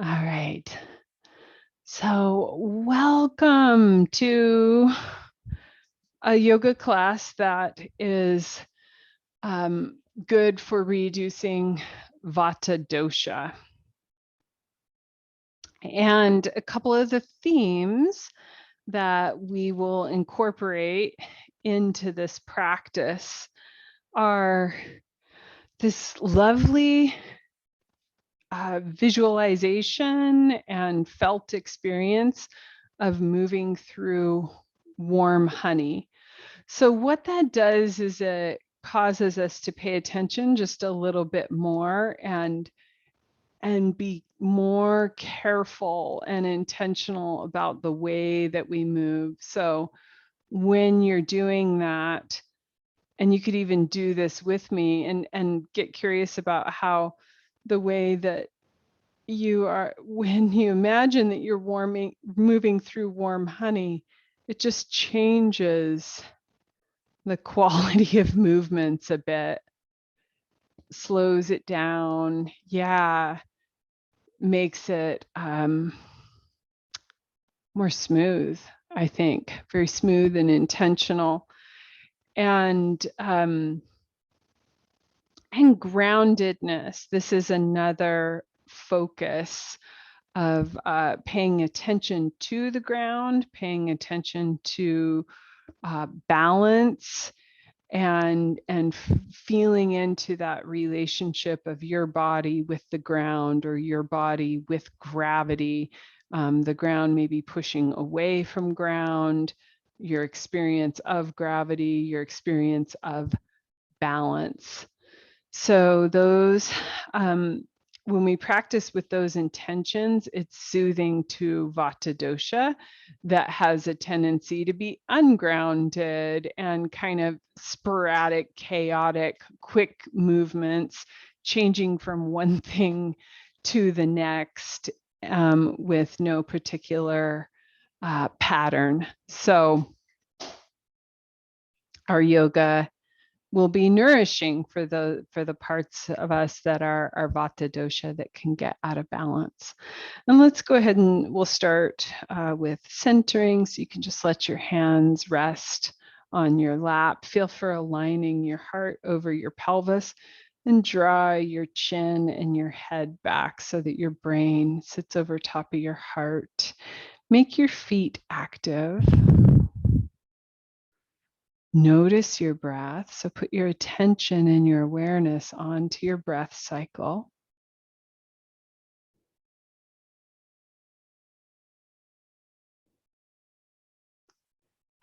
All right. So welcome to a yoga class that is good for reducing Vata dosha. And a couple of the themes that we will incorporate into this practice are this lovely visualization and felt experience of moving through warm honey. So what that does is it causes us to pay attention just a little bit more and be more careful and intentional about the way that we move. So when you're doing that, and you could even do this with me and get curious about how the way that you are, when you imagine that you're moving through warm honey, it just changes the quality of movements a bit, slows it down. Yeah, makes it more smooth, I think, very smooth and intentional. And groundedness. This is another focus of paying attention to the ground, paying attention to balance, and feeling into that relationship of your body with the ground or your body with gravity. The ground may be pushing away from ground, your experience of gravity, your experience of balance. So those, when we practice with those intentions, it's soothing to Vata dosha that has a tendency to be ungrounded and kind of sporadic, chaotic, quick movements, changing from one thing to the next with no particular pattern. So our yoga will be nourishing for the parts of us that are Vata dosha that can get out of balance. And let's go ahead and we'll start with centering. So you can just let your hands rest on your lap. Feel for aligning your heart over your pelvis and draw your chin and your head back so that your brain sits over top of your heart. Make your feet active. Notice your breath. So put your attention and your awareness onto your breath cycle.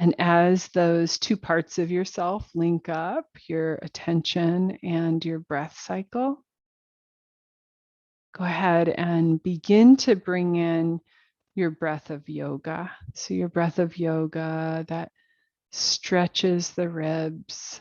And as those two parts of yourself link up, your attention and your breath cycle, go ahead and begin to bring in your breath of yoga. So your breath of yoga that stretches the ribs.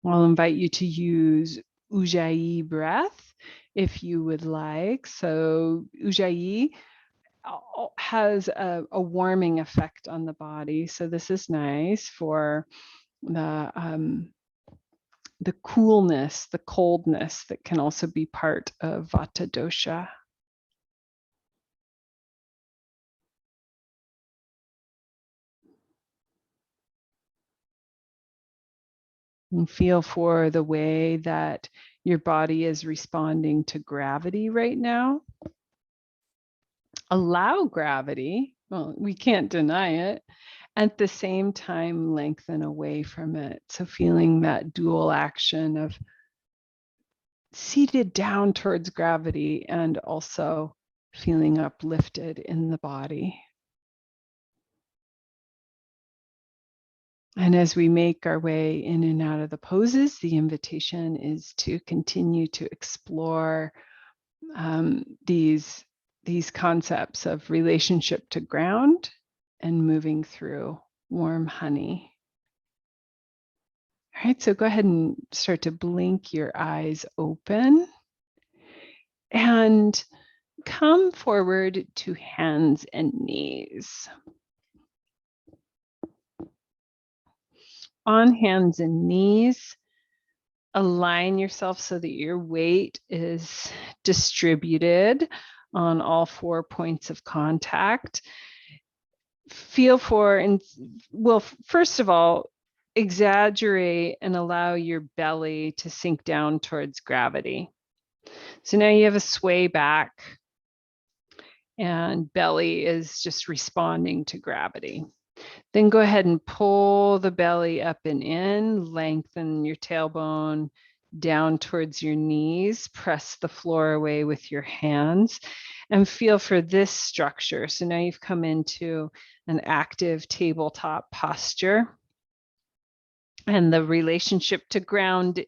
I'll invite you to use Ujjayi breath if you would like. So Ujjayi has a warming effect on the body. So this is nice for the coolness, the coldness that can also be part of Vata dosha. And feel for the way that your body is responding to gravity right now. Allow gravity. Well, we can't deny it. At the same time, lengthen away from it. So feeling that dual action of seated down towards gravity and also feeling uplifted in the body. And as we make our way in and out of the poses, the invitation is to continue to explore these concepts of relationship to ground and moving through warm honey. All right, so go ahead and start to blink your eyes open and come forward to hands and knees. on hands and knees. Align yourself so that your weight is distributed on all 4 points of contact. Feel for, and well, first of all, exaggerate and allow your belly to sink down towards gravity. So now you have a sway back and belly is just responding to gravity. Then go ahead and pull the belly up and in, lengthen your tailbone down towards your knees, press the floor away with your hands, and feel for this structure. So now you've come into an active tabletop posture. And the relationship to ground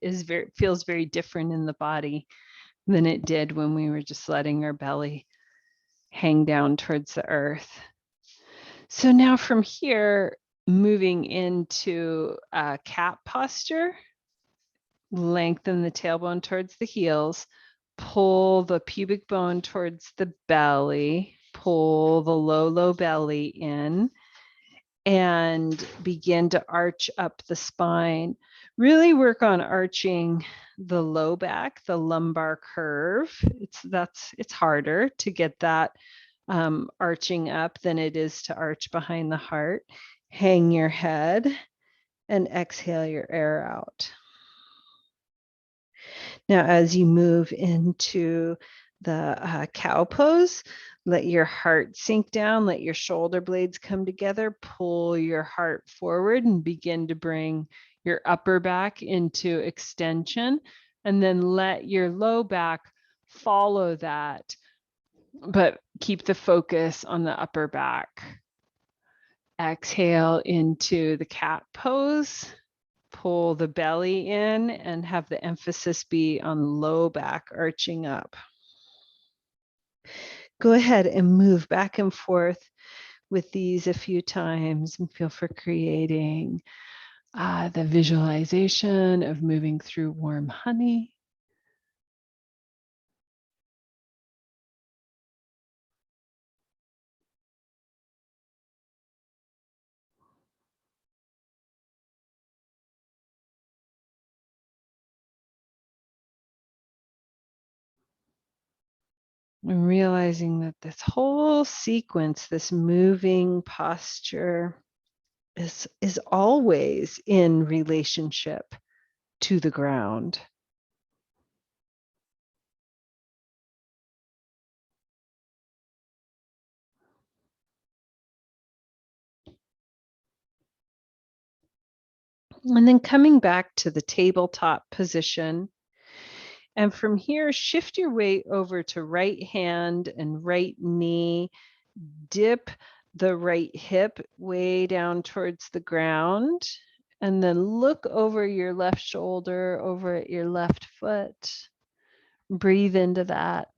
feels very different in the body than it did when we were just letting our belly hang down towards the earth. So now from here, moving into a cat posture, lengthen the tailbone towards the heels, pull the pubic bone towards the belly, pull the low belly in, and begin to arch up the spine. Really work on arching the low back, the lumbar curve. It's harder to get that arching up than it is to arch behind the heart. Hang your head and exhale your air out. Now, as you move into the cow pose, let your heart sink down, let your shoulder blades come together, pull your heart forward and begin to bring your upper back into extension, and then let your low back follow that, but keep the focus on the upper back. Exhale into the cat pose. Pull the belly in and have the emphasis be on low back arching up. Go ahead and move back and forth with these a few times and feel for creating the visualization of moving through warm honey. And realizing that this whole sequence, this moving posture, is always in relationship to the ground. And then coming back to the tabletop position. And from here, shift your weight over to right hand and right knee. Dip the right hip way down towards the ground. And then look over your left shoulder, over at your left foot. Breathe into that.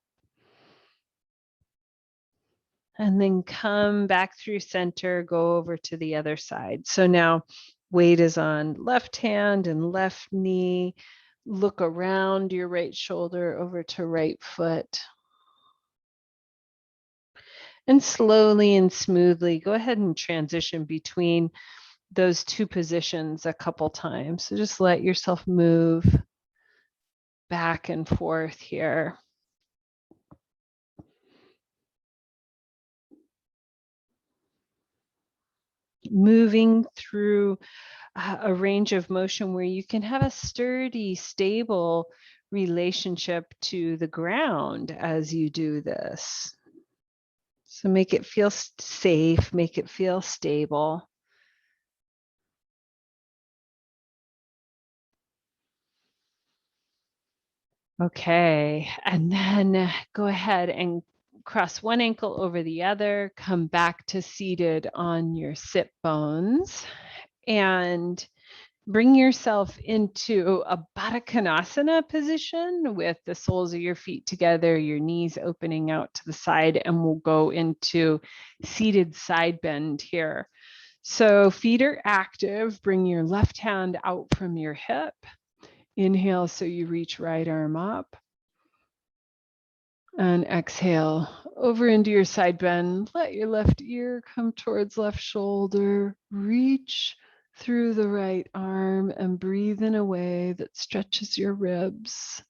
And then come back through center, go over to the other side. So now weight is on left hand and left knee. Look around your right shoulder over to right foot. And slowly and smoothly, go ahead and transition between those two positions a couple times. So just let yourself move back and forth here. Moving through a range of motion where you can have a sturdy, stable relationship to the ground as you do this. So make it feel safe, make it feel stable. Okay, and then go ahead and cross one ankle over the other, come back to seated on your sit bones, and bring yourself into a Baddha Konasana position with the soles of your feet together, your knees opening out to the side, and we'll go into seated side bend here. So feet are active. Bring your left hand out from your hip. Inhale, so you reach right arm up. And exhale over into your side bend. Let your left ear come towards left shoulder. Reach through the right arm and breathe in a way that stretches your ribs.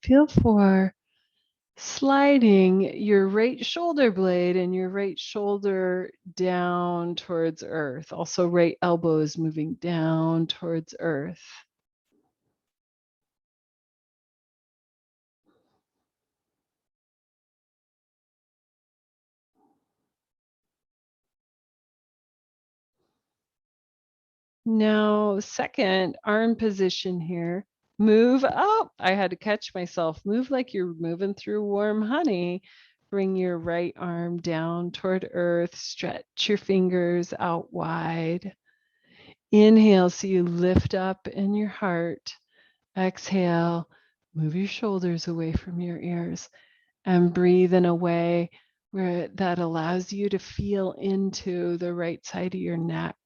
Feel for sliding your right shoulder blade and your right shoulder down towards earth. Also, right elbow is moving down towards earth. Now, second arm position here. Move up. I had to catch myself. Move like you're moving through warm honey. Bring your right arm down toward earth. Stretch your fingers out wide. Inhale, so you lift up in your heart. Exhale, move your shoulders away from your ears and breathe in a way where that allows you to feel into the right side of your neck.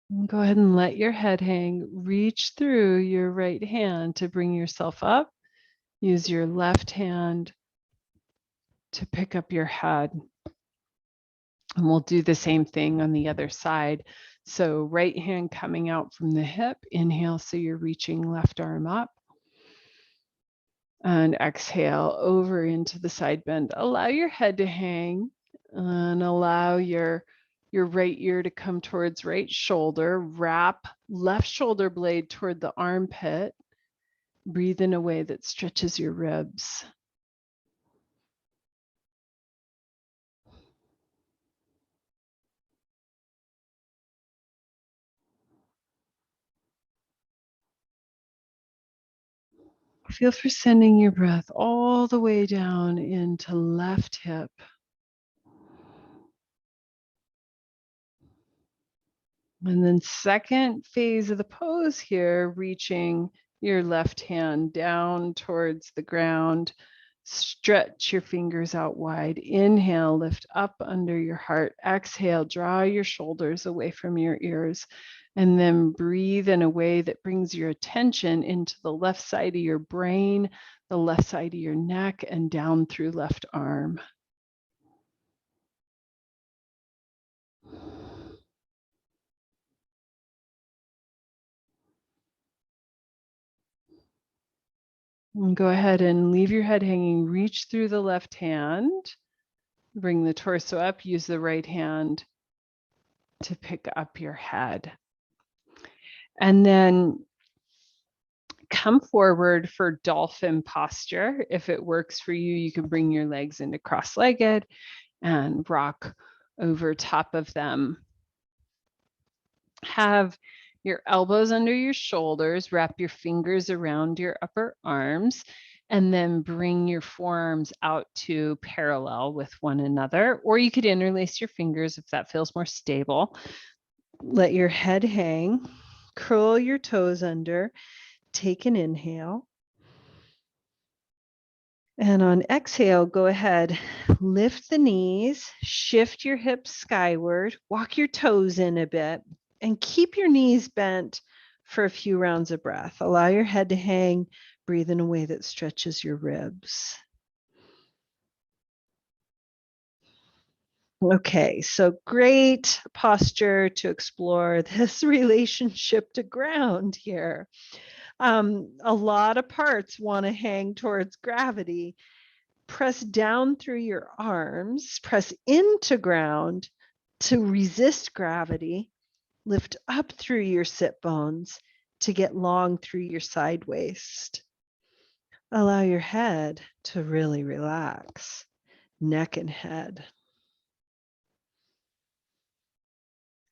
And go ahead and let your head hang. Reach through your right hand to bring yourself up. Use your left hand to pick up your head. And we'll do the same thing on the other side. So right hand coming out from the hip. Inhale, so you're reaching left arm up. And exhale over into the side bend. Allow your head to hang and allow your right ear to come towards right shoulder. Wrap left shoulder blade toward the armpit. Breathe in a way that stretches your ribs. Feel for sending your breath all the way down into left hip. And then second phase of the pose here, reaching your left hand down towards the ground. Stretch your fingers out wide. Inhale, lift up under your heart. Exhale, draw your shoulders away from your ears. And then breathe in a way that brings your attention into the left side of your brain, the left side of your neck, and down through left arm. And go ahead and leave your head hanging. Reach through the left hand. Bring the torso up. Use the right hand to pick up your head. And then come forward for dolphin posture. If it works for you, you can bring your legs into cross-legged and rock over top of them. Have your elbows under your shoulders, wrap your fingers around your upper arms, and then bring your forearms out to parallel with one another, or you could interlace your fingers if that feels more stable. Let your head hang, curl your toes under, take an inhale. And on exhale, go ahead, lift the knees, shift your hips skyward, walk your toes in a bit, and keep your knees bent for a few rounds of breath. Allow your head to hang, breathe in a way that stretches your ribs. Okay, so great posture to explore this relationship to ground here. A lot of parts want to hang towards gravity. Press down through your arms, press into ground to resist gravity, lift up through your sit bones to get long through your side waist. Allow your head to really relax, neck and head.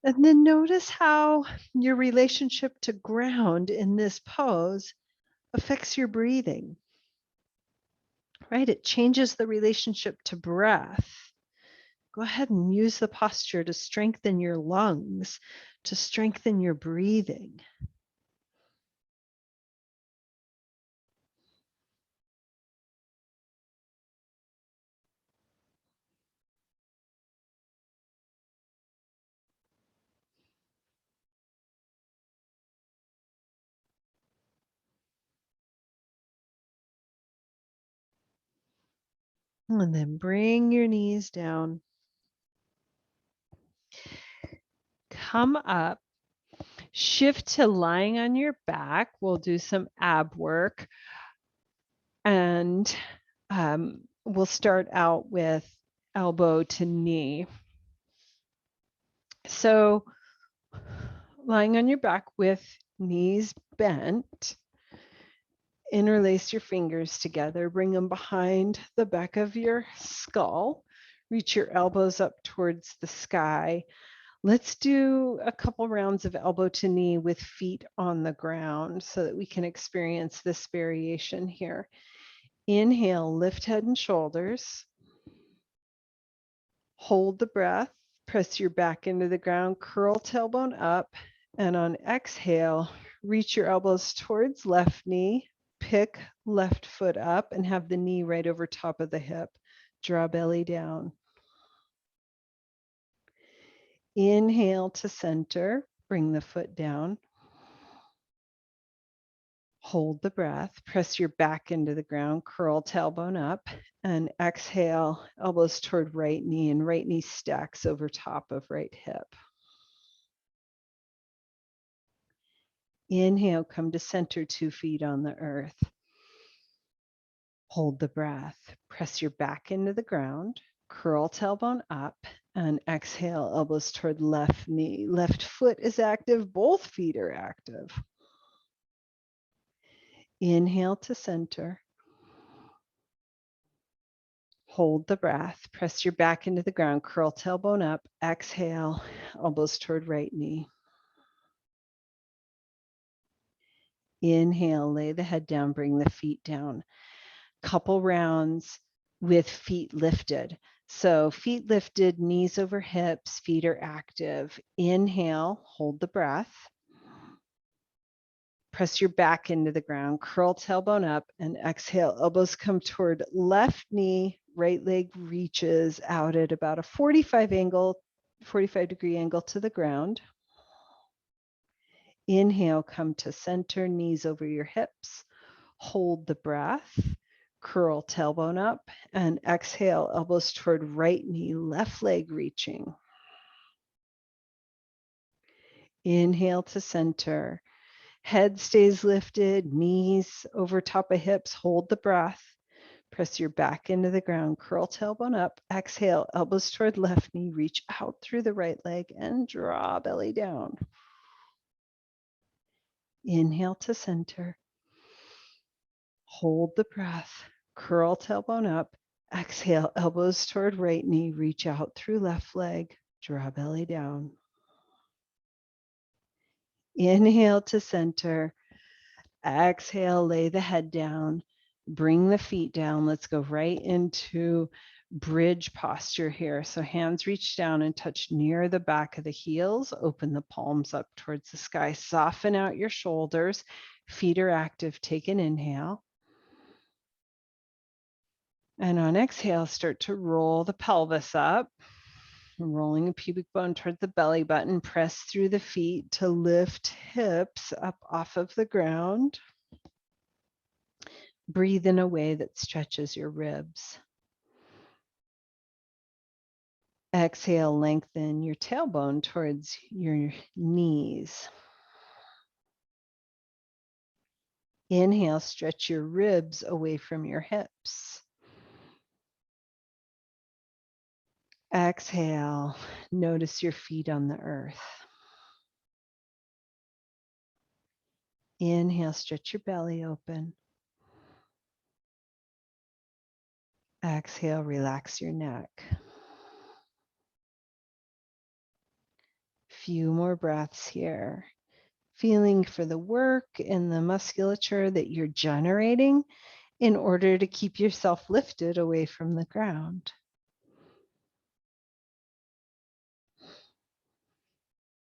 And then notice how your relationship to ground in this pose affects your breathing, right? It changes the relationship to breath. Go ahead and use the posture to strengthen your lungs, to strengthen your breathing. And then bring your knees down. Come up. Shift to lying on your back. We'll do some ab work. And we'll start out with elbow to knee. So lying on your back with knees bent, interlace your fingers together, bring them behind the back of your skull, reach your elbows up towards the sky. Let's do a couple rounds of elbow to knee with feet on the ground so that we can experience this variation here. Inhale, lift head and shoulders. Hold the breath, press your back into the ground, curl tailbone up, and on exhale, reach your elbows towards left knee, pick left foot up and have the knee right over top of the hip. Draw belly down. Inhale to center, bring the foot down. Hold the breath, press your back into the ground, curl tailbone up, and exhale, elbows toward right knee, and right knee stacks over top of right hip. Inhale, come to center, 2 feet on the earth. Hold the breath, press your back into the ground, curl tailbone up, and exhale, elbows toward left knee. Left foot is active, both feet are active. Inhale to center. Hold the breath, press your back into the ground, curl tailbone up, exhale, elbows toward right knee. Inhale, lay the head down, bring the feet down. Couple rounds with feet lifted. So feet lifted, knees over hips, feet are active. Inhale, hold the breath. Press your back into the ground, curl tailbone up, and exhale, elbows come toward left knee, right leg reaches out at about a 45 degree angle to the ground. Inhale, come to center, knees over your hips. Hold the breath, curl tailbone up, and exhale, elbows toward right knee, left leg reaching. Inhale to center. Head stays lifted, knees over top of hips, hold the breath. Press your back into the ground, curl tailbone up, exhale, elbows toward left knee, reach out through the right leg and draw belly down. Inhale to center. Hold the breath, curl tailbone up, exhale, elbows toward right knee, reach out through left leg, draw belly down. Inhale to center. Exhale, lay the head down, bring the feet down. Let's go right into bridge posture here. So hands reach down and touch near the back of the heels. Open the palms up towards the sky. Soften out your shoulders. Feet are active. Take an inhale. And on exhale, start to roll the pelvis up. Rolling the pubic bone toward the belly button. Press through the feet to lift hips up off of the ground. Breathe in a way that stretches your ribs. Exhale, lengthen your tailbone towards your knees. Inhale, stretch your ribs away from your hips. Exhale, notice your feet on the earth. Inhale, stretch your belly open. Exhale, relax your neck. Few more breaths here. Feeling for the work and the musculature that you're generating in order to keep yourself lifted away from the ground.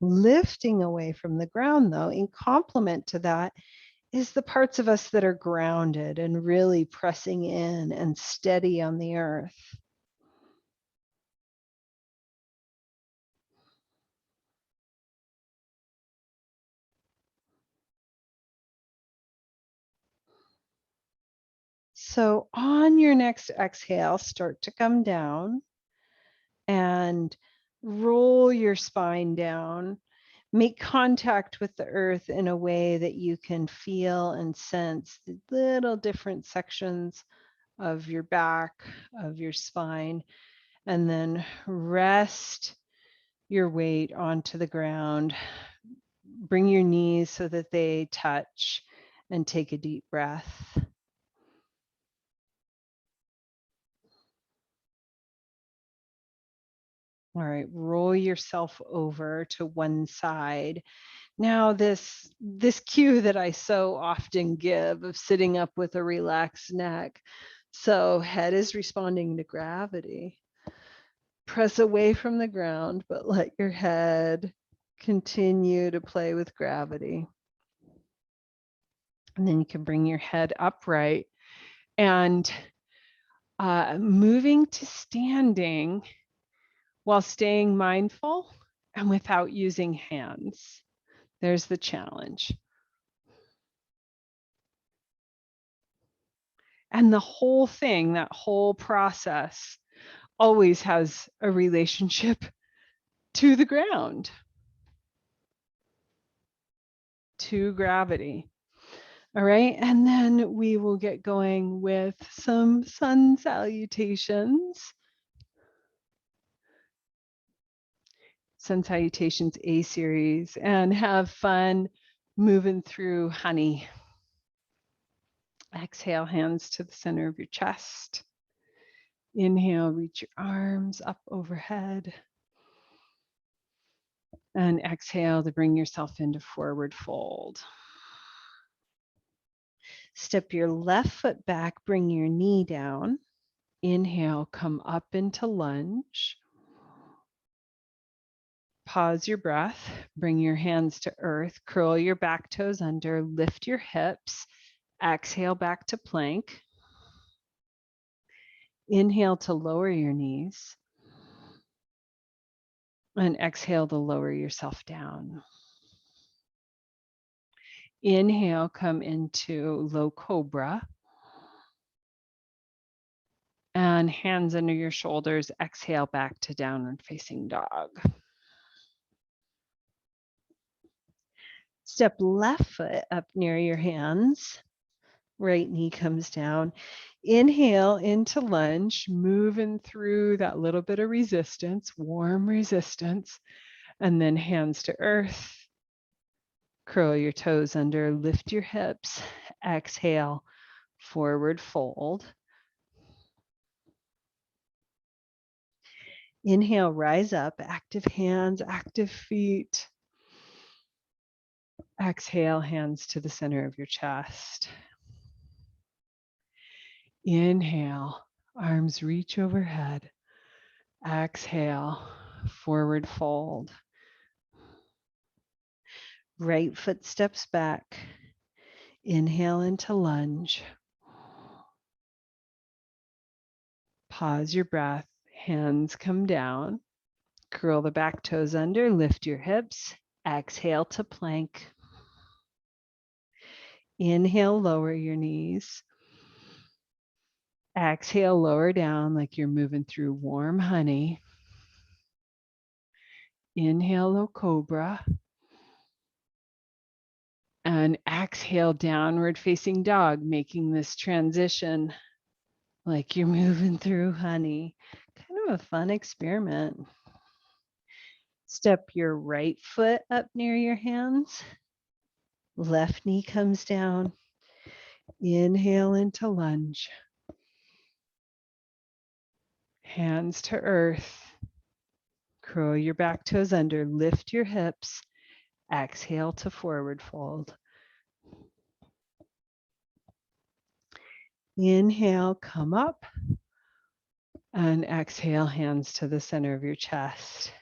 Lifting away from the ground, though, in complement to that, is the parts of us that are grounded and really pressing in and steady on the earth. So on your next exhale, start to come down and roll your spine down. Make contact with the earth in a way that you can feel and sense the little different sections of your back, of your spine, and then rest your weight onto the ground. Bring your knees so that they touch and take a deep breath. All right, roll yourself over to one side. Now this cue that I so often give of sitting up with a relaxed neck. So head is responding to gravity. Press away from the ground, but let your head continue to play with gravity. And then you can bring your head upright and moving to standing while staying mindful and without using hands. There's the challenge. And the whole thing, that whole process, always has a relationship to the ground, to gravity. All right, and then we will get going with some sun salutations. Sun Salutations A series, and have fun moving through honey. Exhale, hands to the center of your chest. Inhale, reach your arms up overhead. And exhale to bring yourself into forward fold. Step your left foot back, bring your knee down. Inhale, come up into lunge. Pause your breath, bring your hands to earth, curl your back toes under, lift your hips, exhale back to plank. Inhale to lower your knees, and exhale to lower yourself down. Inhale, come into low cobra, and hands under your shoulders, exhale back to downward facing dog. Step left foot up near your hands. Right knee comes down. Inhale into lunge, moving through that little bit of resistance, warm resistance, and then hands to earth. Curl your toes under, lift your hips, exhale, forward fold. Inhale, rise up, active hands, active feet. Exhale, hands to the center of your chest. Inhale, arms reach overhead. Exhale, forward fold. Right foot steps back. Inhale into lunge. Pause your breath. Hands come down. Curl the back toes under. Lift your hips. Exhale to plank. Inhale, lower your knees. Exhale, lower down like you're moving through warm honey. Inhale, low cobra. And exhale, downward facing dog, making this transition like you're moving through honey. Kind of a fun experiment. Step your right foot up near your hands. Left knee comes down. Inhale into lunge. Hands to earth. Curl your back toes under. Lift your hips. Exhale to forward fold. Inhale, come up. And exhale, hands to the center of your chest.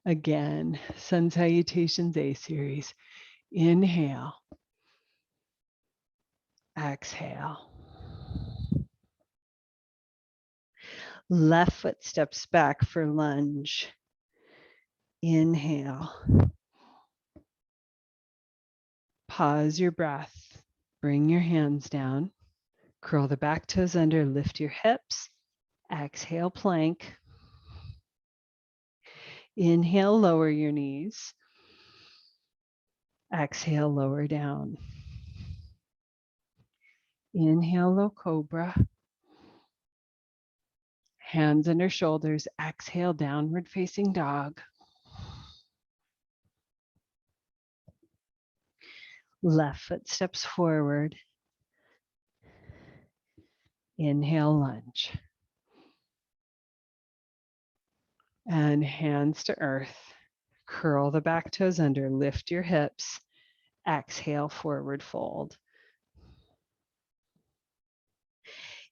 Again, Sun Salutations A series. Inhale. Exhale. Left foot steps back for lunge. Inhale. Pause your breath. Bring your hands down. Curl the back toes under, lift your hips. Exhale, plank. Inhale, lower your knees. Exhale, lower down. Inhale, low cobra. Hands under shoulders. Exhale, downward facing dog. Left foot steps forward. Inhale, lunge. And hands to earth. Curl the back toes under, lift your hips. Exhale, forward fold.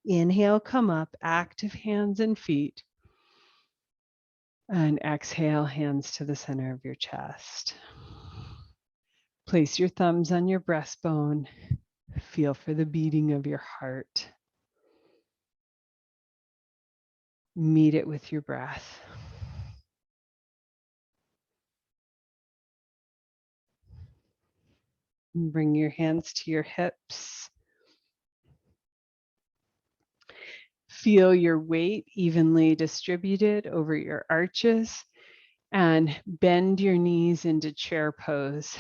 Inhale, come up, active hands and feet. And exhale, hands to the center of your chest. Place your thumbs on your breastbone. Feel for the beating of your heart. Meet it with your breath. Bring your hands to your hips. Feel your weight evenly distributed over your arches and bend your knees into chair pose.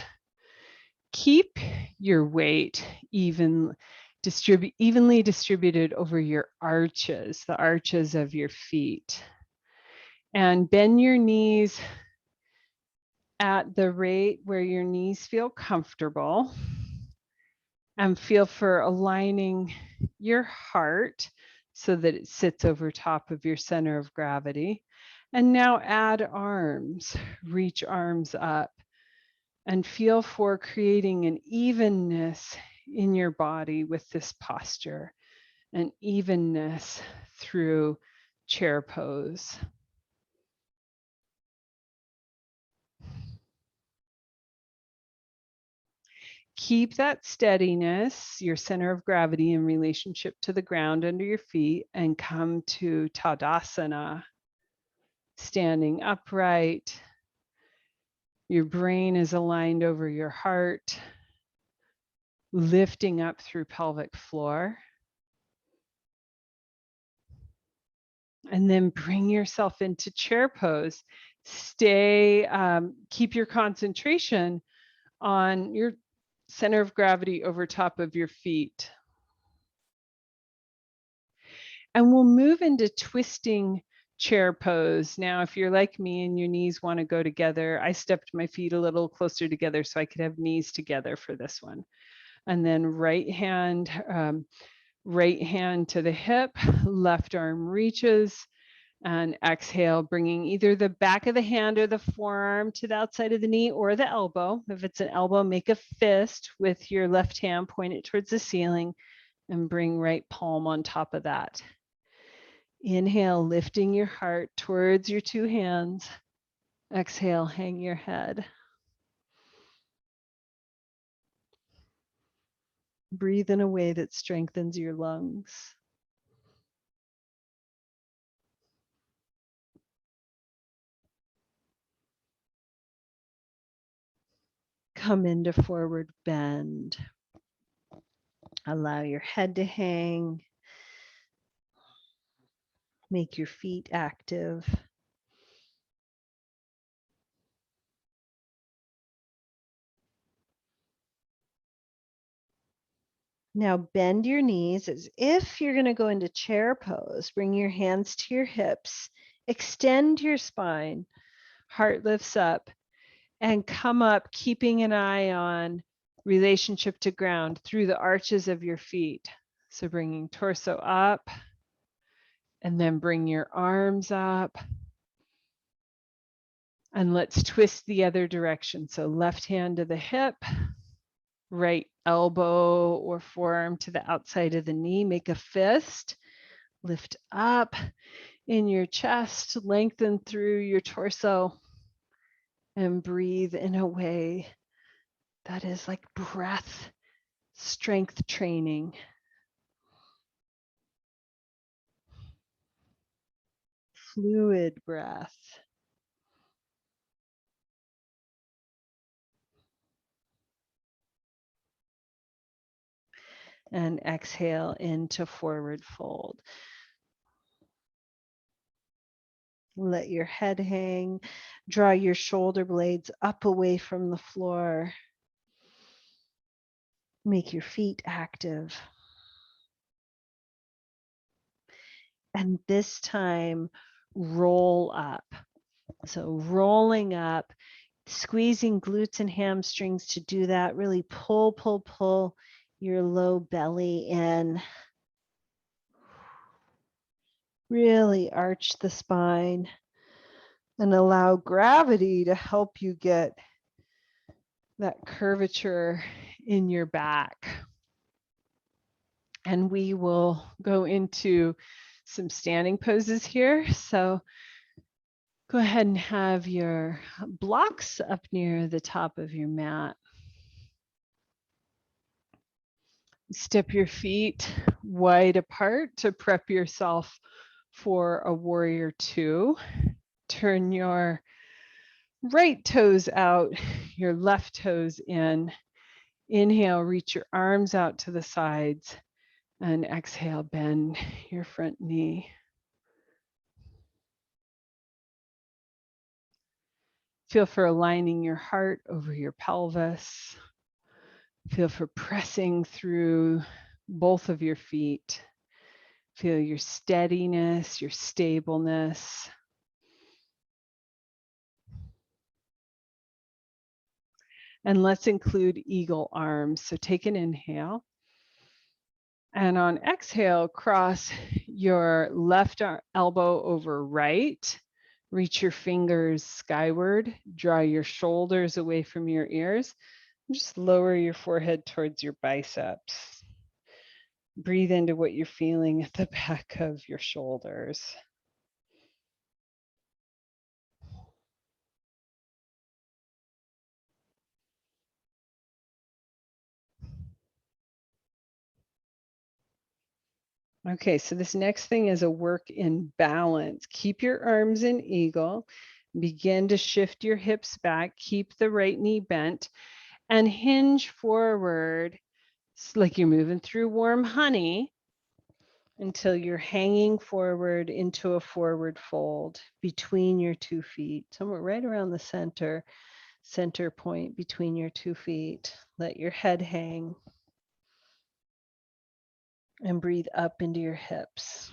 Keep your weight evenly distributed over your arches, the arches of your feet. And bend your knees at the rate where your knees feel comfortable. And feel for aligning your heart so that it sits over top of your center of gravity. And now add arms, reach arms up, and feel for creating an evenness in your body with this posture, an evenness through chair pose. Keep that steadiness, your center of gravity in relationship to the ground under your feet, and come to Tadasana, standing upright. Your brain is aligned over your heart, lifting up through pelvic floor. And then bring yourself into chair pose. Keep your concentration on your center of gravity over top of your feet. And we'll move into twisting chair pose. Now, if you're like me and your knees want to go together, I stepped my feet a little closer together so I could have knees together for this one. And then right hand to the hip, left arm reaches, and exhale, bringing either the back of the hand or the forearm to the outside of the knee or the elbow. If it's an elbow, make a fist with your left hand, point it towards the ceiling, and bring right palm on top of that. Inhale, lifting your heart towards your two hands. Exhale, hang your head. Breathe in a way that strengthens your lungs. Come into forward bend. Allow your head to hang. Make your feet active. Now bend your knees as if you're going to go into chair pose. Bring your hands to your hips. Extend your spine. Heart lifts up. And come up, keeping an eye on relationship to ground through the arches of your feet. So bringing torso up, and then bring your arms up. And let's twist the other direction. So left hand to the hip, right elbow or forearm to the outside of the knee. Make a fist. Lift up in your chest, lengthen through your torso, and breathe in a way that is like breath, strength training. Fluid breath. And exhale into forward fold. Let your head hang. Draw your shoulder blades up away from the floor. Make your feet active. And this time, roll up. So rolling up, squeezing glutes and hamstrings to do that. Really pull, pull, pull your low belly in. Really arch the spine and allow gravity to help you get that curvature in your back. And we will go into some standing poses here. So go ahead and have your blocks up near the top of your mat. Step your feet wide apart to prep yourself for a warrior two. Turn your right toes out, your left toes in. Inhale, reach your arms out to the sides, and exhale, bend your front knee. Feel for aligning your heart over your pelvis. Feel for pressing through both of your feet. Feel your steadiness, your stableness. And let's include eagle arms. So take an inhale. And on exhale, cross your left elbow over right. Reach your fingers skyward. Draw your shoulders away from your ears. Just lower your forehead towards your biceps. Breathe into what you're feeling at the back of your shoulders. Okay, so this next thing is a work in balance. Keep your arms in eagle. Begin to shift your hips back. Keep the right knee bent and hinge forward. It's like you're moving through warm honey until you're hanging forward into a forward fold between your 2 feet, somewhere right around the center point between your 2 feet. Let your head hang and breathe up into your hips.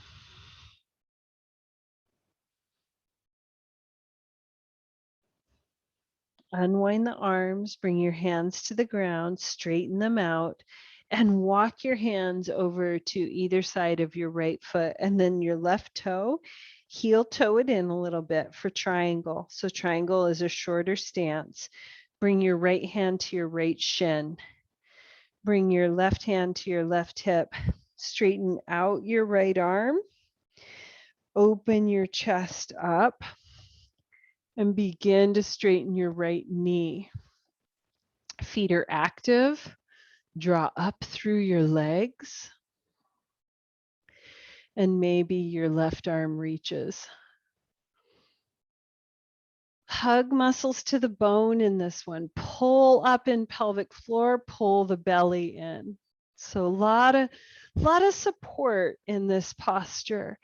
Unwind the arms, bring your hands to the ground, straighten them out, and walk your hands over to either side of your right foot, and then your left toe, heel toe it in a little bit for triangle. So triangle is a shorter stance. Bring your right hand to your right shin. Bring your left hand to your left hip. Straighten out your right arm. Open your chest up and begin to straighten your right knee. Feet are active. Draw up through your legs. And maybe your left arm reaches. Hug muscles to the bone in this one. Pull up in pelvic floor, pull the belly in. So a lot of support in this posture.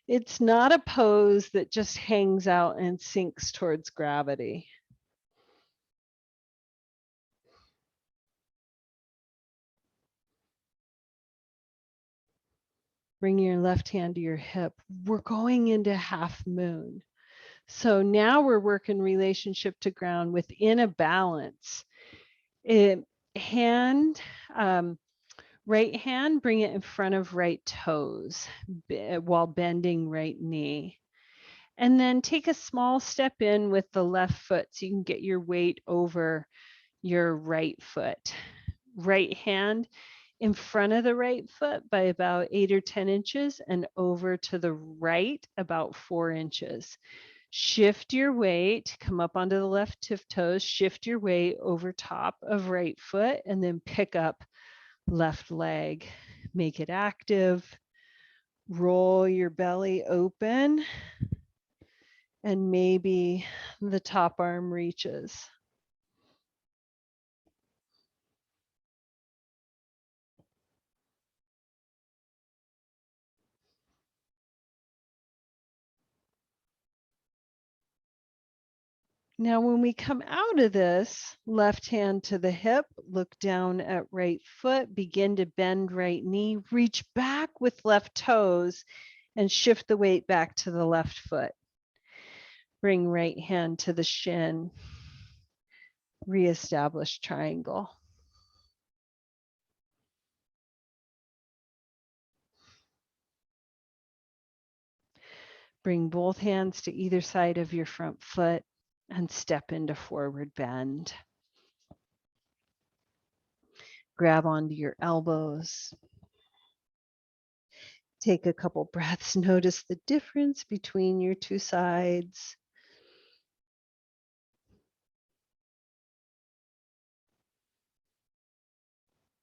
It's not a pose that just hangs out and sinks towards gravity. Bring your left hand to your hip. We're going into half moon. So now we're working relationship to ground within a balance. Right hand, bring it in front of right toes while bending right knee. And then take a small step in with the left foot so you can get your weight over your right foot. Right hand in front of the right foot by about 8 or 10 inches and over to the right about 4 inches. Shift your weight, come up onto the left tip toes, shift your weight over top of right foot, and then pick up left leg. Make it active. Roll your belly open, and maybe the top arm reaches. Now, when we come out of this, left hand to the hip, look down at right foot, begin to bend right knee, reach back with left toes and shift the weight back to the left foot. Bring right hand to the shin, reestablish triangle. Bring both hands to either side of your front foot and step into forward bend. Grab onto your elbows. Take a couple breaths. Notice the difference between your two sides.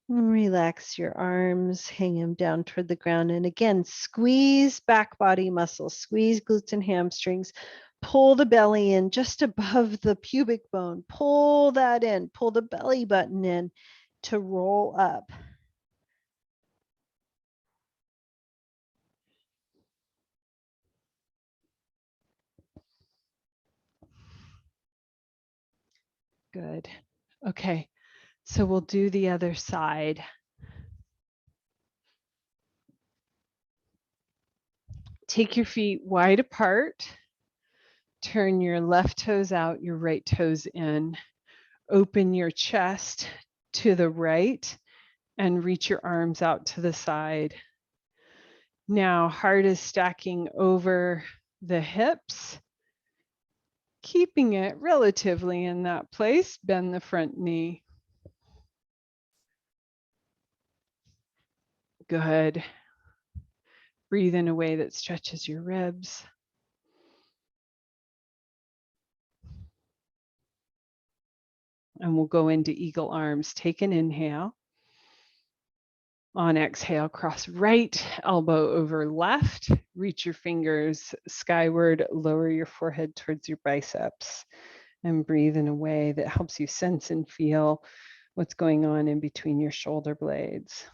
Relax your arms, hang them down toward the ground. And again, squeeze back body muscles, squeeze glutes and hamstrings. Pull the belly in just above the pubic bone. Pull that in, pull the belly button in to roll up. Good. Okay, so we'll do the other side. Take your feet wide apart. Turn your left toes out, your right toes in. Open your chest to the right and reach your arms out to the side. Now, heart is stacking over the hips, keeping it relatively in that place. Bend the front knee. Good. Breathe in a way that stretches your ribs. And we'll go into eagle arms. Take an inhale. On exhale, cross right elbow over left. Reach your fingers skyward. Lower your forehead towards your biceps. And breathe in a way that helps you sense and feel what's going on in between your shoulder blades.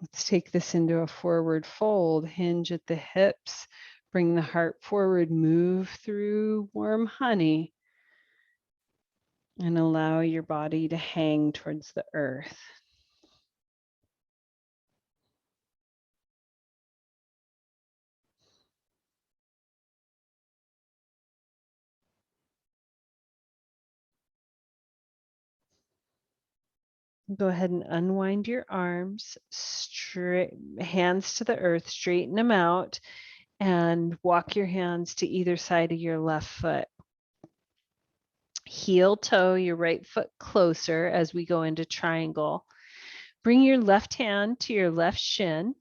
Let's take this into a forward fold. Hinge at the hips. Bring the heart forward. Move through warm honey. And allow your body to hang towards the earth. Go ahead and unwind your arms, straight hands to the earth, straighten them out, and walk your hands to either side of your left foot. Heel toe your right foot closer as we go into triangle. Bring your left hand to your left shin.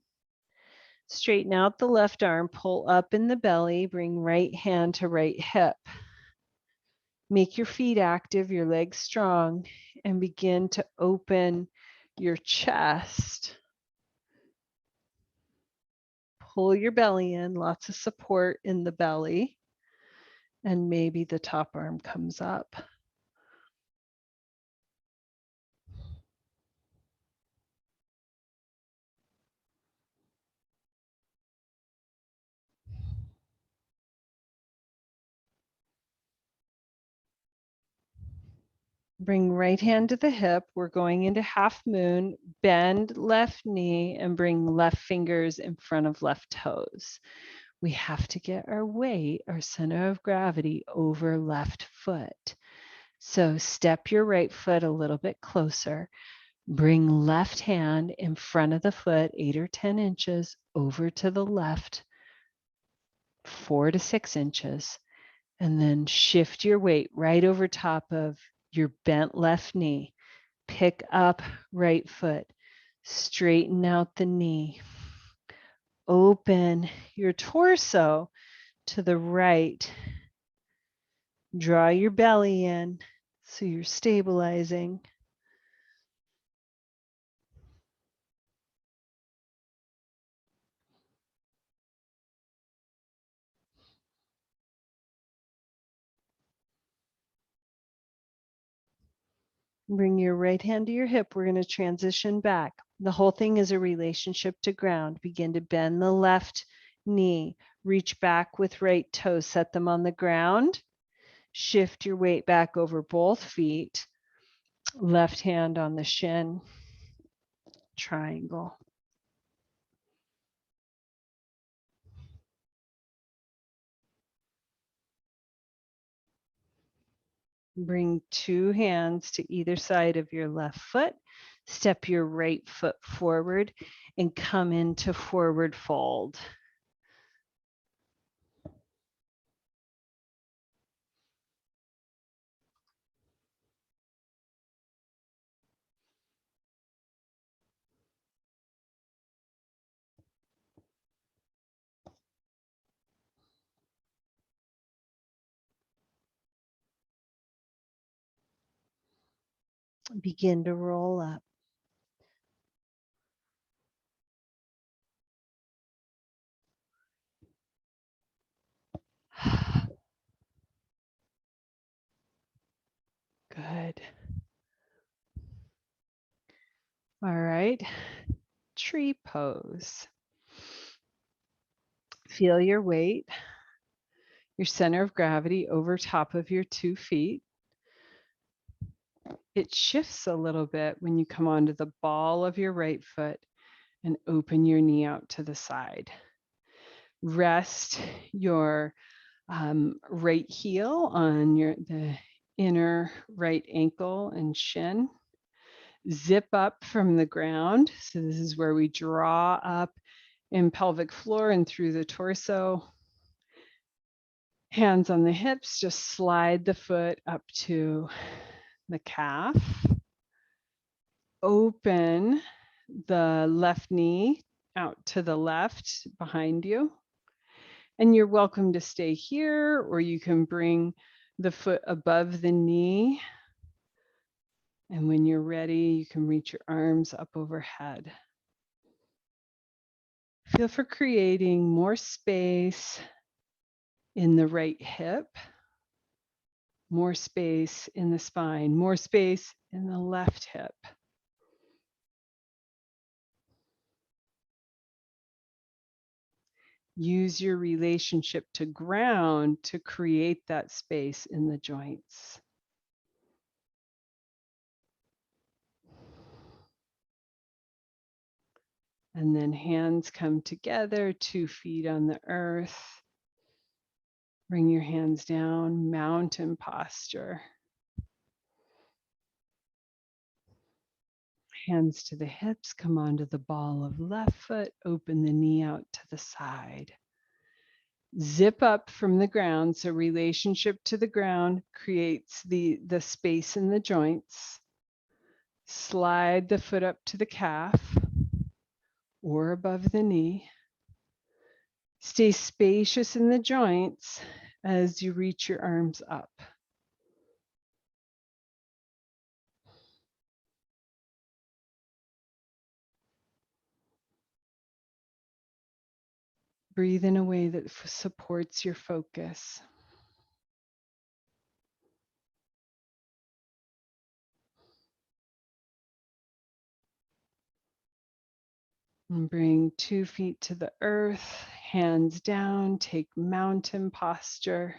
Straighten out the left arm, pull up in the belly, bring right hand to right hip. Make your feet active, your legs strong, and begin to open your chest. Pull your belly in, lots of support in the belly, and maybe the top arm comes up. Bring right hand to the hip. We're going into half moon. Bend left knee and bring left fingers in front of left toes. We have to get our weight, our center of gravity, over left foot. So step your right foot a little bit closer. Bring left hand in front of the foot, 8 or 10 inches over to the left, 4 to 6 inches. And then shift your weight right over top of your bent left knee. Pick up right foot. Straighten out the knee. Open your torso to the right. Draw your belly in so you're stabilizing. Bring your right hand to your hip. We're going to transition back. The whole thing is a relationship to ground. Begin to bend the left knee. Reach back with right toes. Set them on the ground. Shift your weight back over both feet. Left hand on the shin. Triangle. Bring two hands to either side of your left foot. Step your right foot forward and come into forward fold. Begin to roll up. Good. All right. Tree pose. Feel your weight, your center of gravity over top of your 2 feet. It shifts a little bit when you come onto the ball of your right foot and open your knee out to the side. Rest your right heel on the inner right ankle and shin. Zip up from the ground. So this is where we draw up in pelvic floor and through the torso. Hands on the hips, just slide the foot up to the calf. Open the left knee out to the left behind you. And you're welcome to stay here, or you can bring the foot above the knee. And when you're ready, you can reach your arms up overhead. Feel for creating more space in the right hip, more space in the spine, more space in the left hip. Use your relationship to ground to create that space in the joints. And then hands come together, 2 feet on the earth. Bring your hands down, mountain posture. Hands to the hips, come onto the ball of left foot, open the knee out to the side. Zip up from the ground, so relationship to the ground creates the space in the joints. Slide the foot up to the calf or above the knee. Stay spacious in the joints as you reach your arms up. Breathe in a way that supports your focus. And bring 2 feet to the earth, hands down, take mountain posture.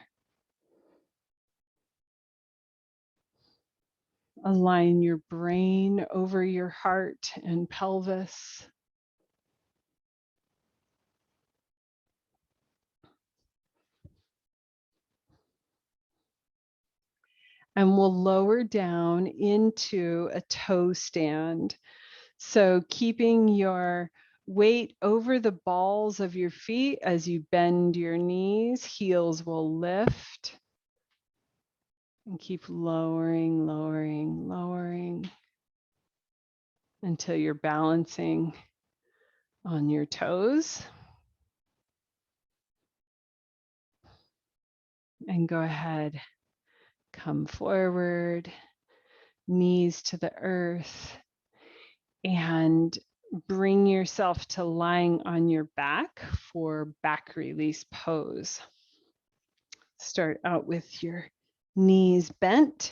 Align your brain over your heart and pelvis. And we'll lower down into a toe stand. So keeping your weight over the balls of your feet as you bend your knees, heels will lift. And keep lowering, lowering, lowering until you're balancing on your toes. And go ahead, come forward, knees to the earth, and bring yourself to lying on your back for back release pose. Start out with your knees bent.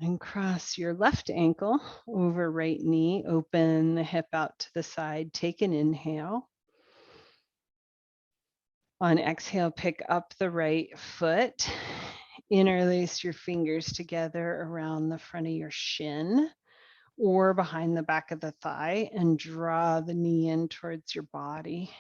And cross your left ankle over right knee. Open the hip out to the side. Take an inhale. On exhale, pick up the right foot. Interlace your fingers together around the front of your shin or behind the back of the thigh and draw the knee in towards your body.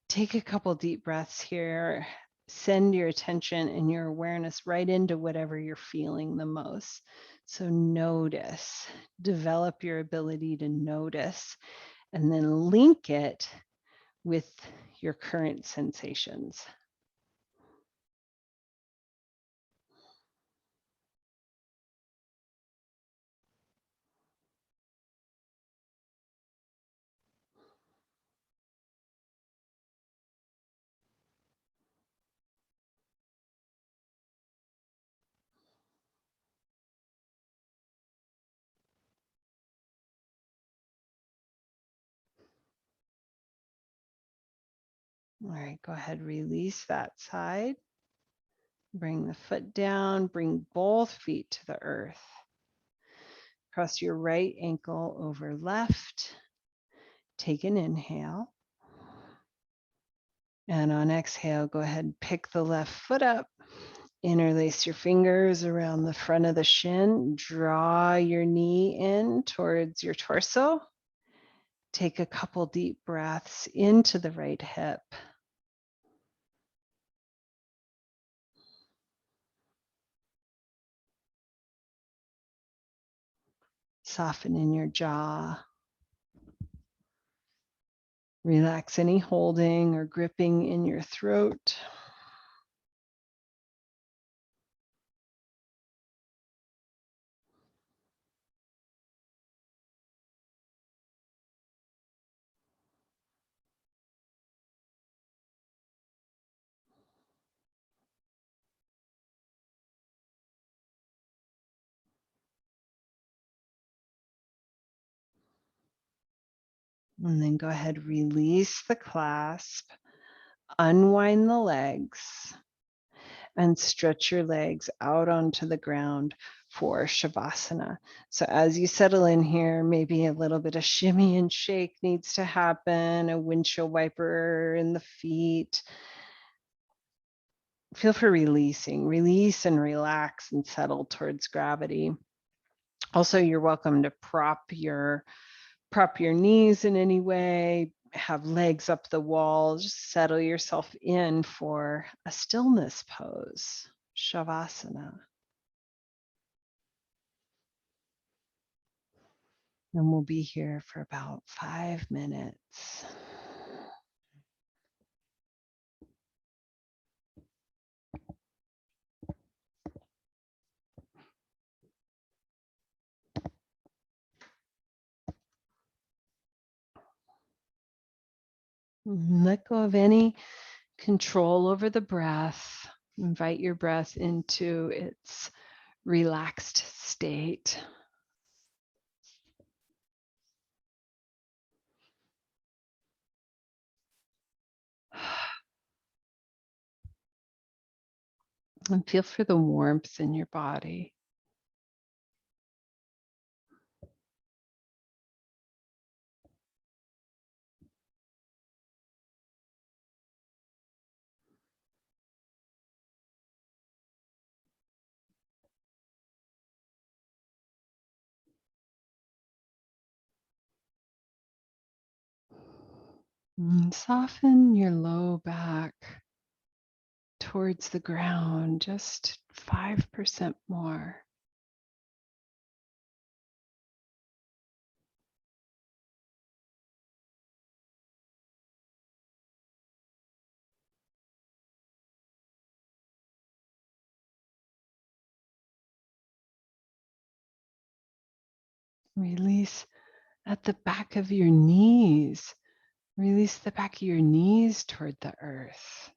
Take a couple deep breaths here. Send your attention and your awareness right into whatever you're feeling the most. So notice, develop your ability to notice, and then link it with your current sensations. All right, go ahead, release that side. Bring the foot down, bring both feet to the earth. Cross your right ankle over left. Take an inhale. And on exhale, go ahead and pick the left foot up. Interlace your fingers around the front of the shin. Draw your knee in towards your torso. Take a couple deep breaths into the right hip. Soften in your jaw. Relax any holding or gripping in your throat. And then go ahead, release the clasp, unwind the legs, and stretch your legs out onto the ground for Shavasana. So as you settle in here, maybe a little bit of shimmy and shake needs to happen, a windshield wiper in the feet. Feel for releasing, release and relax and settle towards gravity. Also, you're welcome to prop your knees in any way, have legs up the wall, just settle yourself in for a stillness pose, Shavasana. And we'll be here for about 5 minutes. Let go of any control over the breath. Invite your breath into its relaxed state. And feel for the warmth in your body. And soften your low back towards the ground, just 5% more. Release at the back of your knees. Release the back of your knees toward the earth.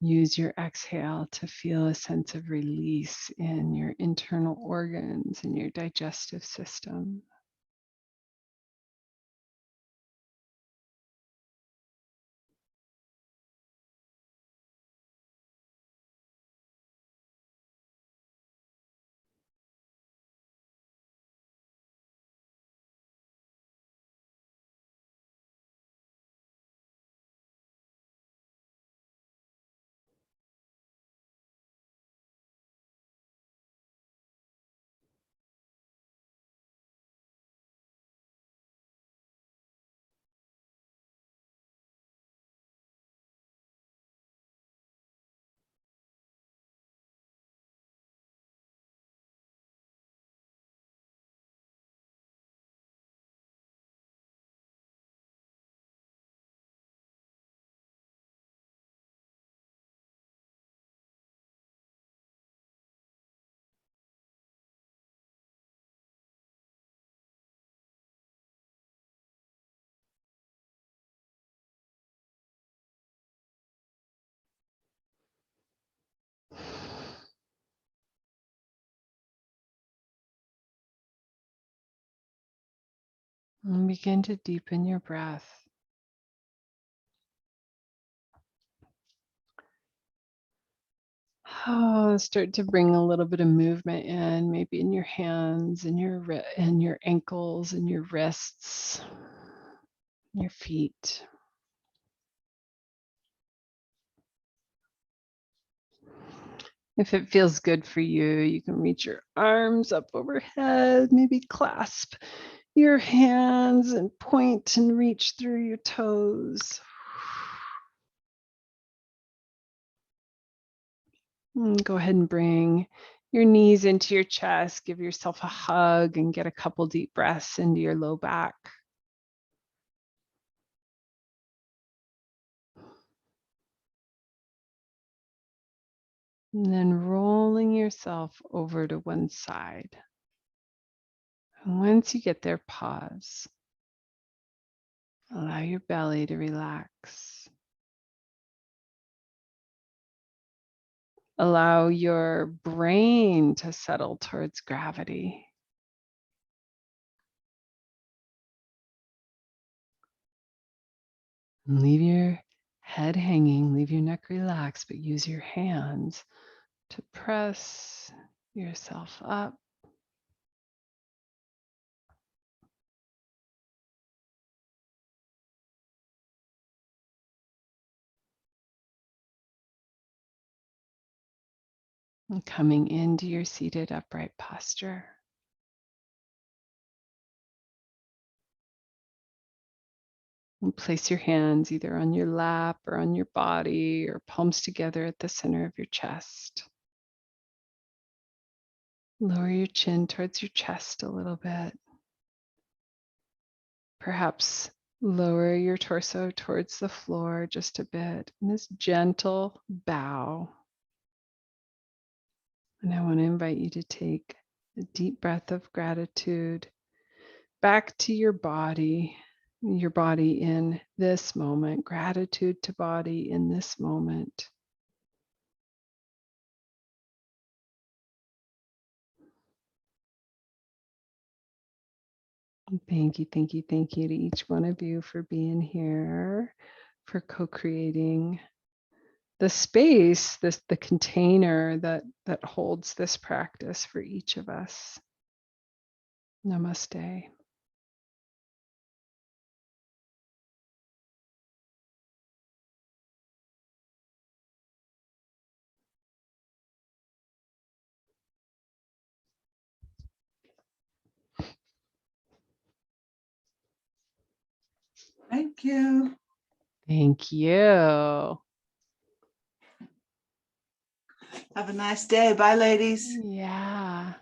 Use your exhale to feel a sense of release in your internal organs and your digestive system. And begin to deepen your breath. Oh, start to bring a little bit of movement in, maybe in your hands and your ankles and your wrists, your feet. If it feels good for you, you can reach your arms up overhead, maybe clasp your hands and point and reach through your toes. And go ahead and bring your knees into your chest. Give yourself a hug and get a couple deep breaths into your low back. And then rolling yourself over to one side. And once you get there, pause. Allow your belly to relax. Allow your brain to settle towards gravity. And leave your head hanging, leave your neck relaxed, but use your hands to press yourself up. And coming into your seated upright posture. And place your hands either on your lap or on your body or palms together at the center of your chest. Lower your chin towards your chest a little bit. Perhaps lower your torso towards the floor just a bit. And this gentle bow. And I want to invite you to take a deep breath of gratitude back to your body in this moment, gratitude to body in this moment. Thank you, thank you, thank you to each one of you for being here, for co-creating the space, the container that holds this practice for each of us. Namaste. Thank you. Thank you. Have a nice day. Bye, ladies. Yeah.